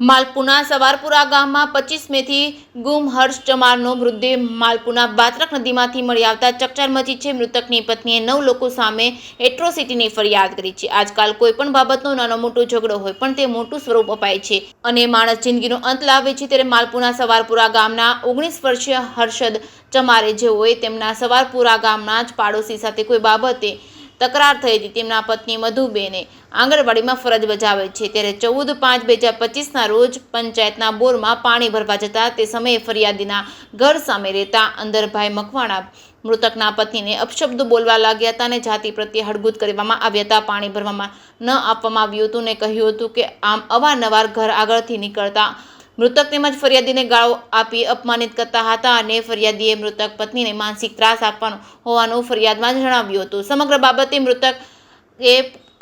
માલપુના સવારપુરા ગામમાં 25 મેથી ગુમ હર્ષ ચમારનો મૃતદેહ માલપુના બાત્રક નદીમાંથી મળી આવતા ચકચાર મચી છે। મૃતકની પત્નીએ 9 લોકો સામે એટ્રોસિટીની ફરિયાદ કરી છે। આજકાલ કોઈપણ બાબતનો નાનો મોટો ઝઘડો હોય પણ તે મોટું સ્વરૂપ અપાય છે અને માણસ જિંદગીનો અંત લાવે છે। ત્યારે માલપુના સવારપુરા ગામના 19 વર્ષીય હર્ષદ ચમારે જેઓએ તેમના સવારપુરા ગામના જ પાડોશી સાથે કોઈ બાબતે તકરાર થઈ હતી। તેમના પત્ની મધુબેને આંગણવાડીમાં ફરજ બજાવે છે। ત્યારે 14/5/2025ના રોજ પંચાયતના બોરમાં પાણી ભરવા જતા તે સમયે ફરિયાદીના ઘર સામે રહેતા અંદરભાઈ મકવાણા મૃતકના પત્નીને અપશબ્દો બોલવા લાગ્યા હતા અને જાતિ પ્રત્યે હળગુત કરવામાં આવ્યા હતા। પાણી ભરવામાં ન આપવામાં આવ્યું હતું અને કહ્યું હતું કે આમ અવારનવાર ઘર આગળથી નીકળતા મૃતક તેમજ ફરિયાદીને ગાળો આપી અપમાનિત કરતા હતા અને ફરિયાદીએ મૃતક પત્નીને માનસિક ત્રાસ આપવાનો હોવાનું ફરિયાદમાં જણાવ્યું હતું। સમગ્ર બાબતે મૃતક એ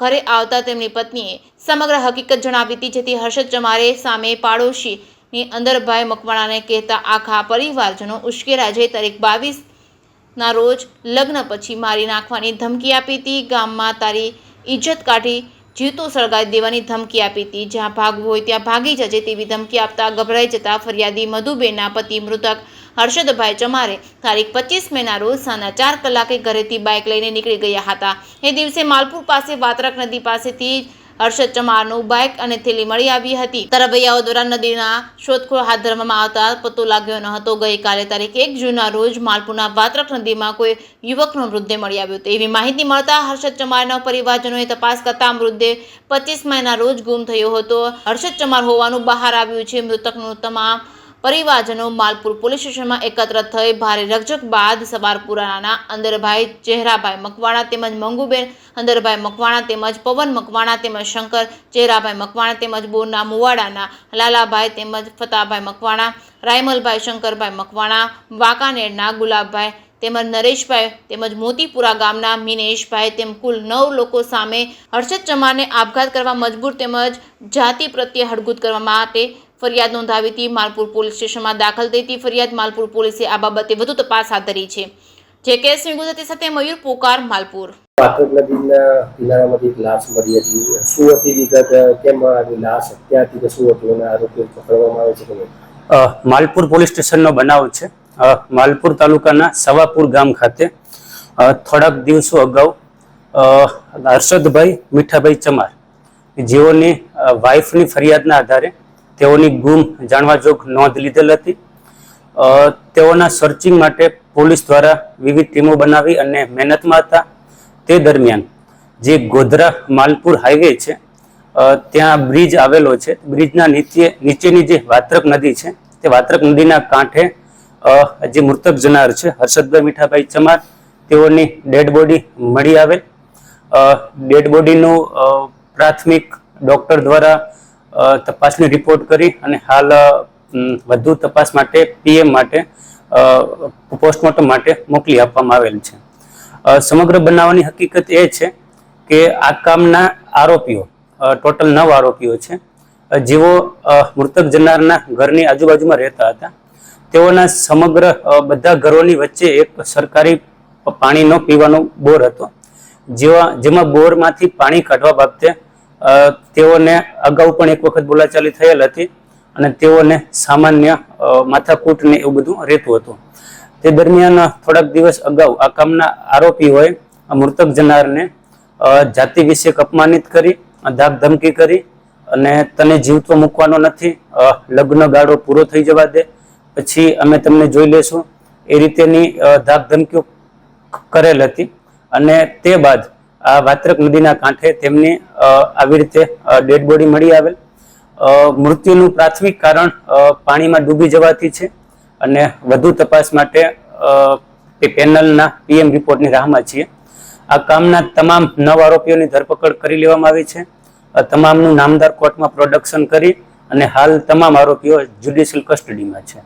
ઘરે આવતા તેમની પત્નીએ સમગ્ર હકીકત જણાવી હતી, જેથી હર્ષદ ચમારે સામે પાડોશીની અંદરભાઈ મકવાણાને કહેતા આખા પરિવારજનો ઉશ્કેરાય છે। તારીખ 22ના રોજ લગ્ન પછી મારી નાખવાની ધમકી આપી હતી। ગામમાં તારી ઇજ્જત કાઢી જીવતો સળગાવી દેવાની ધમકી આપી હતી। જ્યાં ભાગવું હોય ત્યાં ભાગી જજે તેવી ધમકી આપતા ગભરાઈ જતા ફરિયાદી મધુબેનના પતિ મૃતક હર્ષદભાઈ ચમારે તારીખ 25 મેના રોજ સાંજના 4 કલાકે ઘરેથી બાઇક લઈને નીકળી ગયા હતા। એ દિવસે માલપુર પાસે વાત્રક નદી પાસેથી હર્ષદ ચમારનું બાઇક અને થેલી મળી આવી હતી। તરવૈયાઓ દ્વારા નદીના શોધખોળ હાથ ધરવામાં આવતા પતો લાગ્યો ન હતો। ગઈકાલે તારીખ 1 જૂનના રોજ માલપુરના વાત્રક નદીમાં કોઈ યુવકનો મૃતદેહ મળી આવ્યો હતો। એવી માહિતી મળતા હર્ષદ ચમારના પરિવારજનોએ તપાસ કરતા મૃતદેહ 25 મેના રોજ ગુમ થયો હતો હર્ષદ ચમાર હોવાનું બહાર આવ્યું છે। મૃતકનું તમામ પરિવારજનો માલપુર પોલીસ સ્ટેશનમાં એકત્ર થઈ ભારે રકઝક બાદ સવારપુરાના અંદરભાઈ ચહેરાભાઈ મકવાણા તેમજ મંગુબેન અંદરભાઈ મકવાણા તેમજ પવન મકવાણા તેમજ શંકર ચહેરાભાઈ મકવાણા તેમજ બોરના મુવાડાના લાલાભાઈ તેમજ ફતાભાઈ મકવાણા, રાયમલભાઈ શંકરભાઈ મકવાણા, વાંકાનેરના ગુલાબભાઈ તેમજ નરેશભાઈ તેમજ મોતીપુરા ગામના મિનેશભાઈ તેમ કુલ 9 લોકો સામે હર્ષદ ચમારને આપઘાત કરવા મજબૂર તેમજ જાતિ પ્રત્યે હળગુત કરવા માટે ફરિયાદ નોંધાવી હતી। માલપુર પોલીસ સ્ટેશનમાં દાખલ થઈ હતી ફરિયાદ। માલપુર પોલીસે આ બાબતે વધુ તપાસ હાથ ધરી છે। જે કેસની ગુજરાતી સાથે મયુર પોકાર, માલપુર। વાત્રક નદીના કિનારામાંથી એક લાશ મળી હતી, શું હતી વિગત, કેમ આવી લાશ ક્યાંથી કે શું હતું અને આરોપીઓ પકડવામાં આવે છે કે નહીં? માલપુર પોલીસ સ્ટેશનનો બનાવ છે। માલપુર તાલુકાના સવાપુર ગામ ખાતે થોડાક દિવસો અગાઉ હર્ષદભાઈ મીઠાભાઈ ચમાર જેઓની વાઇફની ફરિયાદના આધારે તેઓની ગુમ જાણવા જોગ નોંધ લીધેલ હતી। તેઓના સર્ચિંગ માટે પોલીસ દ્વારા વિવિધ ટીમો બનાવી અને મહેનતમાં હતા। તે દરમિયાન જે ગોધરા માલપુર હાઈવે છે ત્યાં બ્રિજ આવેલો છે। બ્રિજના નીચેની જે વાત્રક નદી છે તે વાત્રક નદીના કાંઠે જે મૃતક જનાર છે હર્ષદભાઈ મીઠાભાઈ ચમાર તેઓની ડેડ બોડી મળી આવેલ। ડેડ બોડીનું પ્રાથમિક ડોક્ટર દ્વારા તપાસની રિપોર્ટ કરી અને હાલ વધુ તપાસ માટે પીએમ માટે પોસ્ટમોર્ટમ માટે મોકલી આપવામાં આવેલ છે। સમગ્ર બનાવવાની હકીકત એ છે કે આ કામના આરોપીઓ ટોટલ 9 આરોપીઓ છે જેઓ મૃતક જનારના ઘરની આજુબાજુમાં રહેતા હતા। તેઓના સમગ્ર બધા ઘરોની વચ્ચે એક સરકારી પાણીનો પીવાનો બોર હતો, જેમાં બોરમાંથી પાણી કાઢવા બાબતે તેઓને અગાઉ પણ એક વખત બોલાચાલી થયેલ હતી અને તેઓને સામાન્ય માથાકૂટ ને એવું બધું રહેતું હતું। તે દરમિયાન થોડાક દિવસ અગાઉ આ કામના આરોપીઓએ મૃતક જનારને જાતિ વિશે અપમાનિત કરી, ધાક ધમકી કરી અને તને જીવતો મૂકવાનો નથી, લગ્ન ગાળો પૂરો થઈ જવા દે, પછી અમે તમને જોઈ લેશું, એ રીતેની ધાક ધમકીઓ કરેલ હતી। અને તે બાદ આ વાત્રક નદીના કાંઠે તેમની આવી રીતે ડેડ બોડી મળી આવેલ। મૃત્યુનું પ્રાથમિક કારણ પાણીમાં ડૂબી જવાથી છે અને વધુ તપાસ માટે પેનલના પીએમ રિપોર્ટની રાહમાં છીએ। આ કામના તમામ 9 આરોપીઓની ધરપકડ કરી લેવામાં આવી છે। તમામનું નામદાર કોર્ટમાં પ્રોડક્શન કરી અને હાલ તમામ આરોપીઓ જ્યુડિશિયલ કસ્ટડીમાં છે।